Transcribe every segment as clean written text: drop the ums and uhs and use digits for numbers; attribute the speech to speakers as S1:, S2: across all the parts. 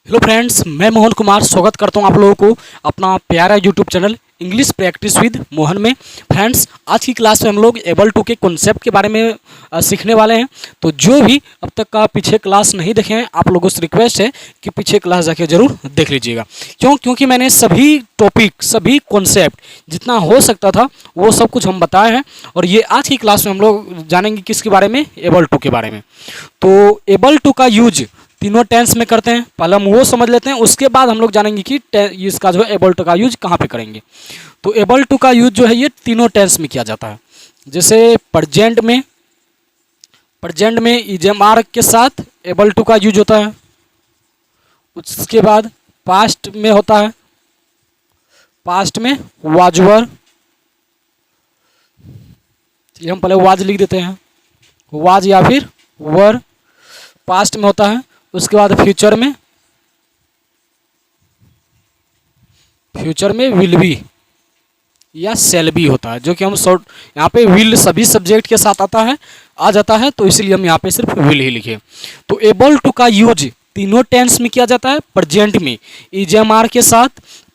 S1: Hello friends, मैं मोहन कुमार स्वागत करता हूं आप लोगों को अपना प्यारा YouTube channel English practice with Mohan में। फ्रेंड्स, आज की क्लास में हम लोग एबल टू के कॉन्सेप्ट के बारे में सीखने वाले हैं। तो जो भी अब तक का पीछे क्लास नहीं देखे हैं, आप लोगों से रिक्वेस्ट है कि पीछे क्लास जाके जरूर देख लीजिएगा। क्योंकि मैंने सभी टॉपिक, सभी कॉन्सेप्ट जितना हो सकता था वो सब कुछ हम बताए हैं। और ये आज की क्लास में हम लोग जानेंगे किसके बारे में, एबल टू के बारे में। तो एबल टू का यूज तीनों टेंस में करते हैं, पहले हम वो समझ लेते हैं, उसके बाद हम लोग जानेंगे कि इसका जो है एबल टू का यूज कहाँ पे करेंगे। तो एबल टू का यूज जो है ये तीनों टेंस में किया जाता है। जैसे प्रेजेंट में इजेमार के साथ एबल टू का यूज होता है। उसके बाद पास्ट में होता है, पास्ट में वाजवर, ये हम पहले वाज लिख देते हैं, वाज या फिर वर, पास्ट में होता है। उसके बाद फ्यूचर में विल बी या सेल बी होता है, जो कि हम शॉर्ट यहाँ पे विल सभी सब्जेक्ट के साथ आ जाता है, तो इसलिए हम यहाँ पे सिर्फ विल ही लिखे। तो एबल टू का यूज तीनों टेंस में किया जाता है। प्रेजेंट में इजेमार के साथ,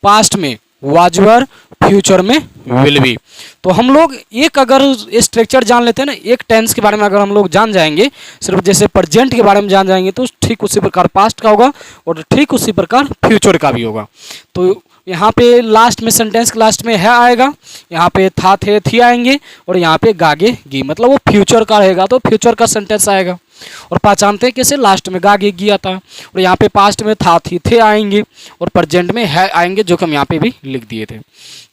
S1: पास्ट में वाजवर, फ्यूचर में विल बी। तो हम लोग एक अगर स्ट्रक्चर जान लेते हैं ना, एक टेंस के बारे में अगर हम लोग जान जाएंगे, सिर्फ जैसे प्रेजेंट के बारे में जान जाएंगे, तो ठीक उसी प्रकार पास्ट का होगा और ठीक उसी प्रकार फ्यूचर का भी होगा। तो यहाँ पे लास्ट में, सेंटेंस के लास्ट में है आएगा, यहाँ पे था, थे, थी आएंगे, और यहाँ पे गागे, गी, मतलब वो फ्यूचर का रहेगा तो फ्यूचर का सेंटेंस आएगा। और पहचानते हैं कैसे, लास्ट में गागे, गी आता है। और यहाँ पे पास्ट में था, थी, थे आएंगे, और प्रेजेंट में है आएंगे, जो कि हम यहाँ पे भी लिख दिए थे।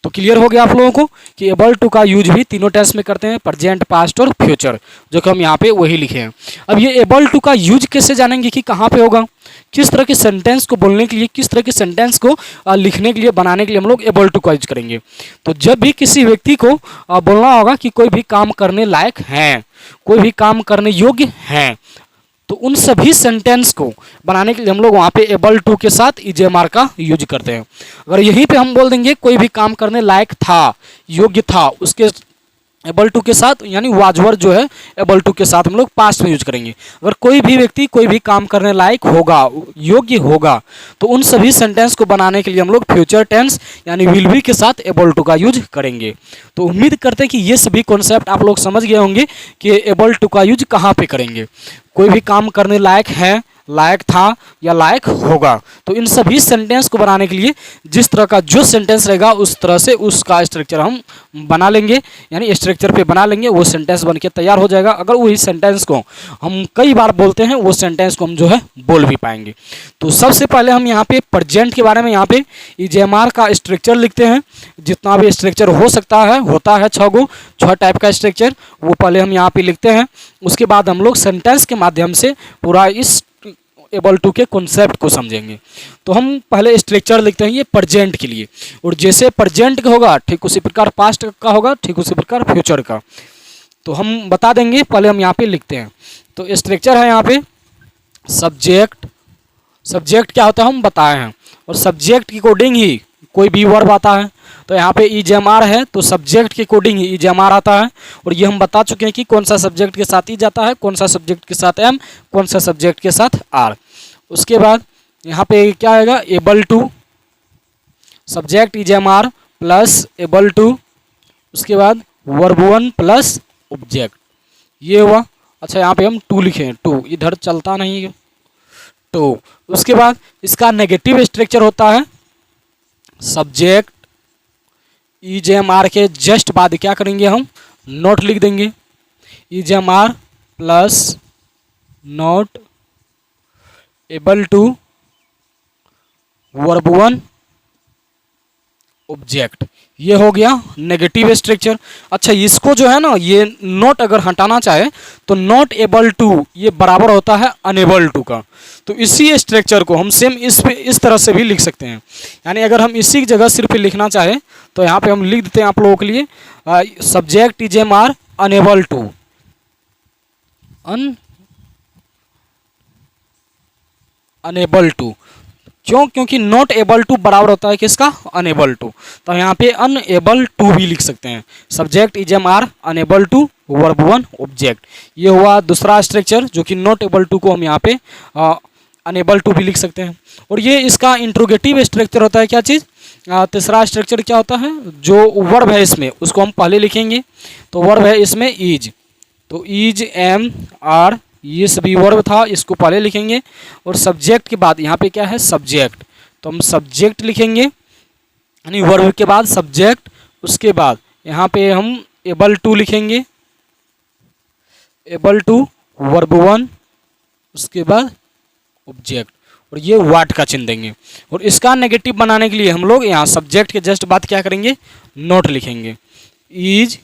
S1: तो क्लियर हो गया आप लोगों को कि एबल टू का यूज भी तीनों टेंस में करते हैं, प्रेजेंट, पास्ट और फ्यूचर, जो कि हम यहाँ पे वही लिखे हैं। अब ये एबल टू का यूज कैसे जानेंगे कि कहाँ पे होगा, किस तरह के सेंटेंस को बोलने के लिए, किस तरह के सेंटेंस को लिखने के लिए, बनाने के लिए हम लोग एबल टू का यूज करेंगे। तो जब भी किसी व्यक्ति को बोलना होगा कि कोई भी काम करने लायक है, कोई भी काम करने योग्य है, तो उन सभी सेंटेंस को बनाने के लिए हम लोग वहाँ पे एबल टू के साथ इजेमार का यूज करते हैं। अगर यहीं पे हम बोल देंगे कोई भी काम करने लायक था, योग्य था, उसके एबल टू के साथ, यानी वाजवर जो है एबल टू के साथ हम लोग पास्ट में यूज करेंगे। अगर कोई भी व्यक्ति कोई भी काम करने लायक होगा, योग्य होगा, तो उन सभी सेंटेंस को बनाने के लिए हम लोग फ्यूचर टेंस यानी विल बी के साथ एबल टू का यूज करेंगे। तो उम्मीद करते हैं कि ये सभी कॉन्सेप्ट आप लोग समझ गए होंगे कि एबल टू का यूज कहाँ पे करेंगे। कोई भी काम करने लायक है, लायक था या लायक होगा, तो इन सभी सेंटेंस को बनाने के लिए जिस तरह का जो सेंटेंस रहेगा उस तरह से उसका स्ट्रक्चर हम बना लेंगे, यानी स्ट्रक्चर पे बना लेंगे, वो सेंटेंस बन के तैयार हो जाएगा। अगर वही सेंटेंस को हम कई बार बोलते हैं, वो सेंटेंस को हम जो है बोल भी पाएंगे। तो सबसे पहले हम यहाँ पे प्रेजेंट के बारे में, यहाँ पे इजेमार का स्ट्रक्चर लिखते हैं। जितना भी स्ट्रक्चर हो सकता है, होता है 6 टाइप का स्ट्रक्चर, वो पहले हम यहाँ पे लिखते हैं। उसके बाद हम लोग सेंटेंस के माध्यम से पूरा इस एबल टू के कॉन्सेप्ट को समझेंगे। तो हम पहले स्ट्रक्चर लिखते हैं ये प्रेजेंट के लिए, और जैसे प्रेजेंट का होगा ठीक उसी प्रकार पास्ट का होगा, ठीक उसी प्रकार फ्यूचर का। तो हम बता देंगे, पहले हम यहाँ पे लिखते हैं। तो स्ट्रक्चर है यहाँ पे सब्जेक्ट, सब्जेक्ट क्या होता है हम बताए हैं, और सब्जेक्ट के अकॉर्डिंग ही कोई भी वर्ब आता है। तो यहाँ पे इजेमार है तो सब्जेक्ट के अकॉर्डिंग ही इजेमार आता है, और ये हम बता चुके हैं कि कौन सा सब्जेक्ट के साथ ई जाता है, कौन सा सब्जेक्ट के साथ एम, कौन सा सब्जेक्ट के साथ आर। उसके बाद यहाँ पे क्या आएगा, able to, subject is am are plus able to, उसके बाद वर्ब वन प्लस ऑब्जेक्ट, ये हुआ। अच्छा, यहाँ पे हम टू लिखे, टू इधर चलता नहीं है, टू। उसके बाद इसका नेगेटिव स्ट्रक्चर होता है सब्जेक्ट, इजेमार के जस्ट बाद क्या करेंगे, हम नोट लिख देंगे, is am are plus not able to verb one object, ये हो गया नेगेटिव स्ट्रक्चर। अच्छा, इसको जो है ना, ये नॉट अगर हटाना चाहे तो नॉट एबल टू ये बराबर होता है अनेबल टू का। तो इसी स्ट्रक्चर को हम सेम इस तरह से भी लिख सकते हैं, यानी अगर हम इसी जगह सिर्फ लिखना चाहे तो यहाँ पे हम लिख देते हैं आप लोगों के लिए subject is am are unable to, unable to. क्यों? क्योंकि नॉट एबल टू बराबर होता है किसका, अनेबल टू। तो यहाँ पे अनएबल टू भी लिख सकते हैं, subject is am are unable to verb one object. ये हुआ दूसरा स्ट्रक्चर, जो कि नॉट एबल टू को हम यहाँ पे अनेबल टू भी लिख सकते हैं। और ये इसका इंट्रोगेटिव स्ट्रक्चर होता है, क्या चीज़, तीसरा स्ट्रक्चर क्या होता है, जो वर्ब है इसमें उसको हम पहले लिखेंगे। तो वर्ब है इसमें ईज, तो ईज एम आर, ये सभी वर्ब था, इसको पहले लिखेंगे। और सब्जेक्ट के बाद यहाँ पे क्या है, सब्जेक्ट, तो हम सब्जेक्ट लिखेंगे, यानी वर्ब के बाद सब्जेक्ट, उसके बाद यहाँ पे हम एबल टू लिखेंगे, एबल टू वर्ब वन, उसके बाद ऑब्जेक्ट, और ये व्हाट का चिन्ह देंगे। और इसका नेगेटिव बनाने के लिए हम लोग यहाँ सब्जेक्ट के जस्ट बाद क्या करेंगे, नॉट लिखेंगे, इज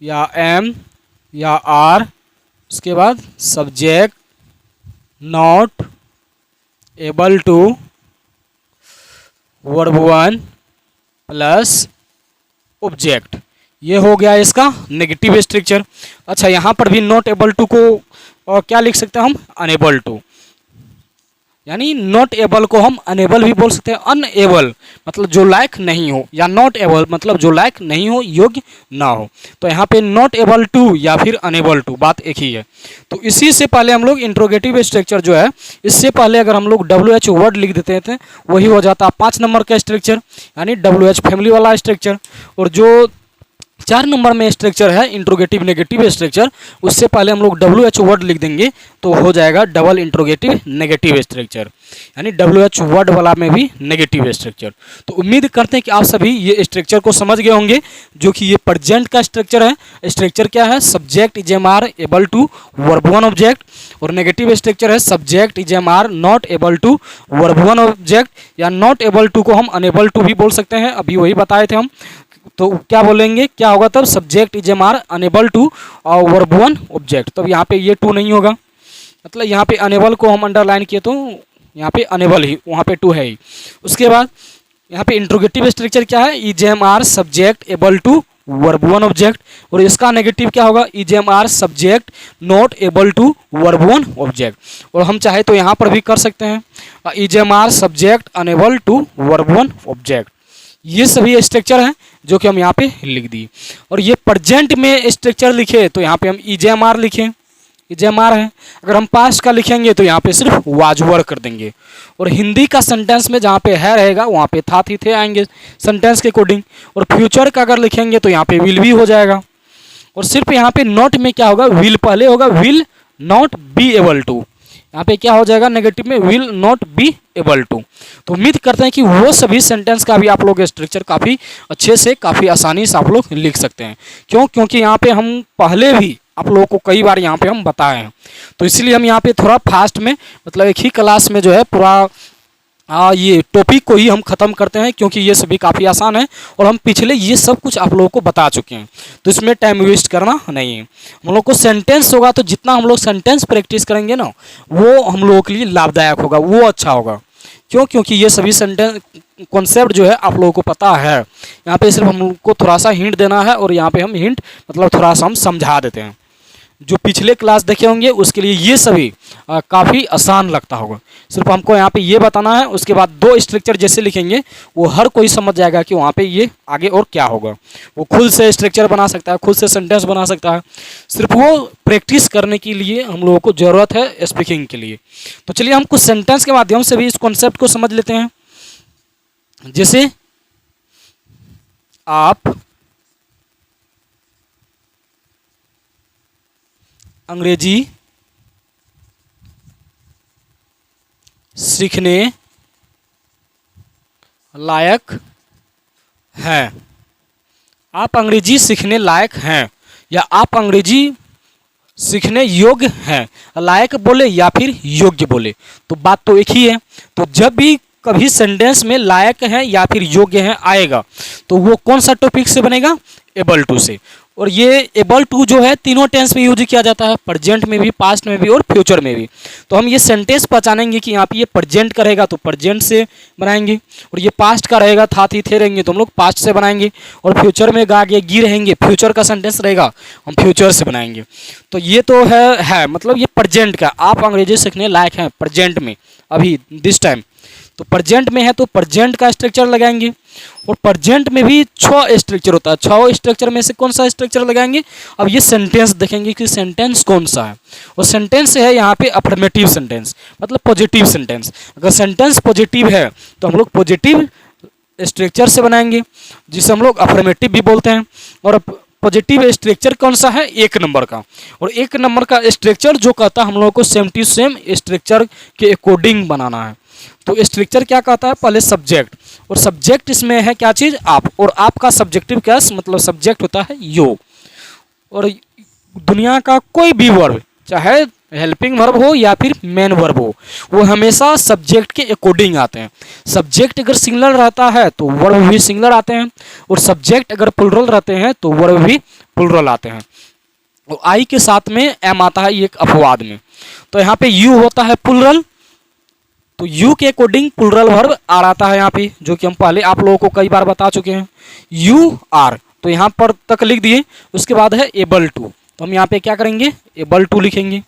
S1: या एम या आर, उसके बाद subject not able to verb one plus object, ये हो गया इसका नेगेटिव स्ट्रक्चर। अच्छा, यहाँ पर भी नॉट एबल टू को क्या लिख सकते हैं हम, अनेबल टू, यानी नॉट एबल को हम अनेबल भी बोल सकते हैं, अनएबल मतलब जो लायक नहीं हो, या नॉट एबल मतलब जो लायक नहीं हो, योग्य ना हो। तो यहाँ पे नॉट एबल टू या फिर अनेबल टू, बात एक ही है। तो इसी से पहले हम लोग इंट्रोगेटिव स्ट्रक्चर जो है, इससे पहले अगर हम लोग WH वर्ड लिख देते थे, वही हो जाता 5 नंबर का स्ट्रक्चर, यानी WH फैमिली वाला स्ट्रक्चर। और जो 4 नंबर में स्ट्रक्चर है इंट्रोगेटिव नेगेटिव स्ट्रक्चर, उससे पहले हम लोग WH वर्ड लिख देंगे, तो हो जाएगा डबल इंट्रोगेटिव नेगेटिव स्ट्रक्चर, यानी WH वर्ड वाला में भी नेगेटिव स्ट्रक्चर। तो उम्मीद करते हैं कि आप सभी ये स्ट्रक्चर को समझ गए होंगे, जो कि ये प्रेजेंट का स्ट्रक्चर है। स्ट्रक्चर क्या है, subject is am are able to verb one object, और नेगेटिव स्ट्रक्चर है subject is am are not able to verb one object, या नॉट एबल टू को हम अनेबल टू भी बोल सकते हैं, अभी वही बताए थे हम। तो क्या बोलेंगे, क्या होगा तब, subject is am are unable to verb one object, तब यहाँ पे ये टू नहीं होगा, मतलब यहाँ पे अनेबल को हम अंडरलाइन किए तो यहाँ पे अनेबल ही, वहाँ पे टू है ही। उसके बाद यहाँ पे इंट्रोगेटिव स्ट्रक्चर क्या है, is am are subject able to verb one object, और इसका नेगेटिव क्या होगा, is am are subject not able to verb one object. और हम चाहे तो यहाँ पर भी कर सकते हैं, is am are subject unable to verb one object. ये सभी स्ट्रक्चर हैं जो कि हम यहाँ पे लिख दिए। और ये प्रेजेंट में स्ट्रक्चर लिखे तो यहाँ पे हम इजेएमआर लिखें, इजेएमआर है। अगर हम पास्ट का लिखेंगे तो यहाँ पे सिर्फ वाज वर कर देंगे। और हिंदी का सेंटेंस में जहाँ पे है रहेगा वहाँ पे था थी थे आएंगे सेंटेंस के अकॉर्डिंग। और फ्यूचर का अगर लिखेंगे तो यहाँ पे विल भी हो जाएगा। और सिर्फ यहाँ पे नॉट में क्या होगा, विल पहले होगा, will not be able to, यहाँ पे क्या हो जाएगा नेगेटिव में, will not be able to. तो उम्मीद करते हैं कि वो सभी सेंटेंस का भी आप लोग स्ट्रक्चर काफ़ी अच्छे से काफ़ी आसानी से आप लोग लिख सकते हैं। क्यों? क्योंकि यहाँ पे हम पहले भी आप लोगों को कई बार यहाँ पे हम बताए हैं, तो इसलिए हम यहाँ पे थोड़ा फास्ट में मतलब एक ही क्लास में जो है पूरा ये टॉपिक को ही हम ख़त्म करते हैं, क्योंकि ये सभी काफ़ी आसान है और हम पिछले ये सब कुछ आप लोगों को बता चुके हैं, तो इसमें टाइम वेस्ट करना नहीं है। हम लोग को सेंटेंस होगा तो जितना हम लोग सेंटेंस प्रैक्टिस करेंगे ना वो हम लोगों के लिए लाभदायक होगा, वो अच्छा होगा। क्यों? क्योंकि ये सभी सेंटेंस कॉन्सेप्ट जो है आप लोगों को पता है। यहाँ पे सिर्फ हम लोग को थोड़ा सा हिंट देना है और यहाँ पे हम हिंट मतलब थोड़ा सा हम समझा देते हैं। जो पिछले क्लास देखे होंगे उसके लिए ये सभी काफ़ी आसान लगता होगा। सिर्फ हमको यहाँ पे ये बताना है, उसके बाद दो स्ट्रक्चर जैसे लिखेंगे वो हर कोई समझ जाएगा कि वहाँ पे ये आगे और क्या होगा। वो खुद से स्ट्रक्चर बना सकता है, खुद से सेंटेंस बना सकता है, सिर्फ वो प्रैक्टिस करने के लिए हम लोगों को ज़रूरत है स्पीकिंग के लिए। तो चलिए हम कुछ सेंटेंस के माध्यम से भी इस कॉन्सेप्ट को समझ लेते हैं। जैसे आप अंग्रेजी सीखने लायक हैं। आप अंग्रेजी सीखने लायक हैं या आप अंग्रेजी सीखने योग्य हैं। लायक बोले या फिर योग्य बोले तो बात तो एक ही है। तो जब भी कभी सेंटेंस में लायक हैं या फिर योग्य हैं आएगा तो वो कौन सा टॉपिक से बनेगा, एबल टू से। और ये एबल टू जो है तीनों टेंस में यूज किया जाता है, प्रेजेंट में भी, पास्ट में भी और फ्यूचर में भी। तो हम ये सेंटेंस पहचानेंगे कि यहाँ पे ये प्रेजेंट का रहेगा तो प्रेजेंट से बनाएंगे, और ये पास्ट का रहेगा था थी थे रहेंगे तो हम लोग पास्ट से बनाएंगे, और फ्यूचर में गा गे गी रहेंगे फ्यूचर का सेंटेंस रहेगा हम फ्यूचर से बनाएंगे। तो ये तो है मतलब ये प्रेजेंट का, आप अंग्रेजी सीखने लायक हैं प्रेजेंट में अभी दिस टाइम। तो प्रेजेंट में है तो प्रेजेंट का स्ट्रक्चर लगाएंगे, और प्रेजेंट में भी 6 स्ट्रक्चर होता है। 6 स्ट्रक्चर में से कौन सा स्ट्रक्चर लगाएंगे? अब ये सेंटेंस देखेंगे कि सेंटेंस कौन सा है, और सेंटेंस है यहाँ पे अफर्मेटिव सेंटेंस, मतलब पॉजिटिव सेंटेंस। अगर सेंटेंस पॉजिटिव है तो हम लोग पॉजिटिव स्ट्रक्चर से बनाएंगे, जिसे हम लोग अफर्मेटिव भी बोलते हैं। और पॉजिटिव स्ट्रक्चर कौन सा है? 1 नंबर का। और 1 नंबर का स्ट्रक्चर जो कहता है हम लोगों को सेम टू सेम स्ट्रक्चर के अकॉर्डिंग बनाना है। तो स्ट्रक्चर क्या कहता है? पहले सब्जेक्ट, और सब्जेक्ट इसमें है क्या चीज़? आप, और आपका सब्जेक्टिव क्या मतलब सब्जेक्ट होता है यो। और दुनिया का कोई भी वर्ब, चाहे हेल्पिंग वर्ब हो या फिर मेन वर्ब हो, वो हमेशा सब्जेक्ट के अकॉर्डिंग आते हैं। सब्जेक्ट अगर सिंगुलर रहता है तो वर्ब भी सिंगुलर आते हैं, और सब्जेक्ट अगर प्लुरल रहते हैं तो वर्ब भी प्लुरल आते हैं। और आई के साथ में एम आता है एक अपवाद में। तो यहाँ पे यू होता है प्लुरल, तो यू के अकॉर्डिंग प्लुरल वर्ब आर आता है यहाँ पे, जो कि हम पहले आप लोगों को कई बार बता चुके हैं। यू आर, तो यहाँ पर तक लिख दिए। उसके बाद है एबल टू, तो हम यहाँ पे क्या करेंगे? एबल टू लिखेंगे।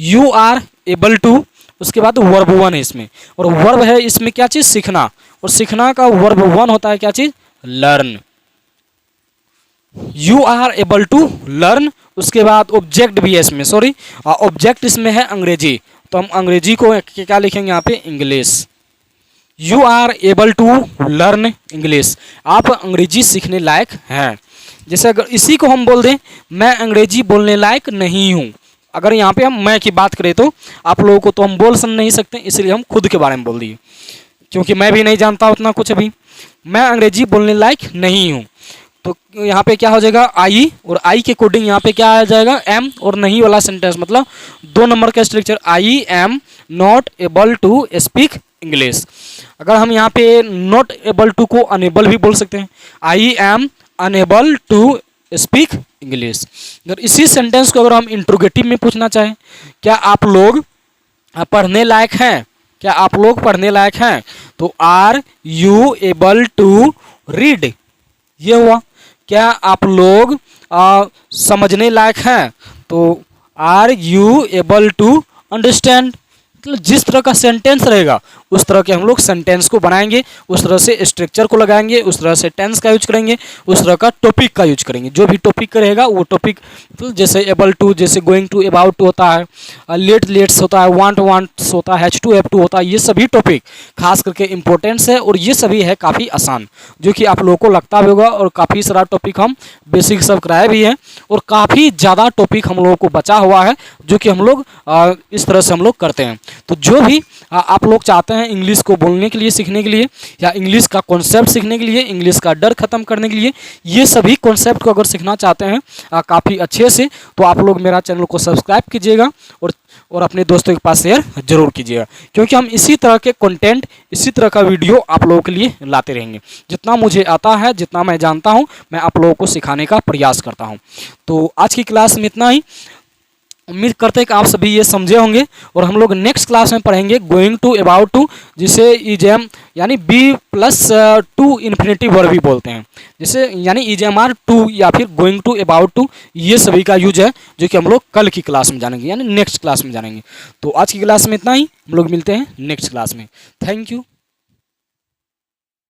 S1: यू आर एबल टू, उसके बाद वर्ब 1 है इसमें, और वर्ब है इसमें क्या चीज़? सीखना, और सीखना का वर्ब 1 होता है क्या चीज़? Learn. You are able to learn. उसके बाद ऑब्जेक्ट भी है इसमें, सॉरी ऑब्जेक्ट इसमें है अंग्रेजी, तो हम अंग्रेजी को क्या लिखेंगे यहाँ पे? English. You are able to learn English, आप अंग्रेजी सीखने लायक हैं। जैसे अगर इसी को हम बोल दें मैं अंग्रेजी बोलने लायक नहीं हूँ, अगर यहाँ पे हम मैं की बात करें तो आप लोगों को तो हम बोल नहीं सकते, इसलिए हम खुद के बारे में बोल दिए, क्योंकि मैं भी नहीं जानता उतना कुछ अभी। मैं अंग्रेजी बोलने लायक नहीं हूँ, तो यहाँ पे क्या हो जाएगा? आई, और आई के अकॉर्डिंग यहाँ पे क्या आ जाएगा? एम, और नहीं वाला सेंटेंस मतलब 2 नंबर का structure, I am not able to speak English. अगर हम यहाँ पे नॉट एबल टू को अनेबल भी बोल सकते हैं, I am unable to speak English. अगर इसी सेंटेंस को अगर हम इंट्रोगेटिव में पूछना चाहें, क्या आप लोग पढ़ने लायक हैं? क्या आप लोग पढ़ने लायक हैं? तो are you able to read, ये हुआ। क्या आप लोग समझने लायक हैं? तो are you able to understand. मतलब जिस तरह का सेंटेंस रहेगा उस तरह के हम लोग सेंटेंस को बनाएंगे, उस तरह से स्ट्रक्चर को लगाएंगे, उस तरह से टेंस का यूज करेंगे, उस तरह का टॉपिक का यूज करेंगे। जो भी टॉपिक रहेगा वो टॉपिक, तो जैसे एबल टू, जैसे गोइंग टू, अबाउट टू होता है, लेट लेट्स होता है, वांट वांट्स होता है, हैज टू हैव टू होता है। ये सभी टॉपिक खास करके इंपॉर्टेंस है, और ये सभी है काफ़ी आसान, जो कि आप लोगों को लगता भी होगा। और काफ़ी सारा टॉपिक हम बेसिक सब कराए भी हैं, और काफ़ी ज़्यादा टॉपिक हम लोगों को बचा हुआ है, जो कि हम लोग इस तरह से हम लोग करते हैं। तो जो भी आप लोग चाहते हैं इंग्लिश को बोलने के लिए, सीखने के लिए, या इंग्लिश का कॉन्सेप्ट सीखने के लिए, इंग्लिश का डर खत्म करने के लिए, ये सभी कॉन्सेप्ट को अगर सीखना चाहते हैं काफ़ी अच्छे से, तो आप लोग मेरा चैनल को सब्सक्राइब कीजिएगा, और अपने दोस्तों के पास शेयर जरूर कीजिएगा, क्योंकि हम इसी तरह के कंटेंट, इसी तरह का वीडियो आप लोगों के लिए लाते रहेंगे। जितना मुझे आता है, जितना मैं जानता हूँ, मैं आप लोगों को सिखाने का प्रयास करता हूँ। तो आज की क्लास में इतना ही। उम्मीद करते हैं कि आप सभी ये समझे होंगे, और हम लोग नेक्स्ट क्लास में पढ़ेंगे गोइंग टू, अबाउट टू, जिसे इजेम यानी B+2 इन्फिनेटिव वर्ब भी बोलते हैं, जैसे यानी इजेमआर टू या फिर गोइंग टू, अबाउट टू, ये सभी का यूज है, जो कि हम लोग कल की क्लास में जानेंगे, यानी नेक्स्ट क्लास में जानेंगे। तो आज की क्लास में इतना ही, हम लोग मिलते हैं नेक्स्ट क्लास में। Thank you.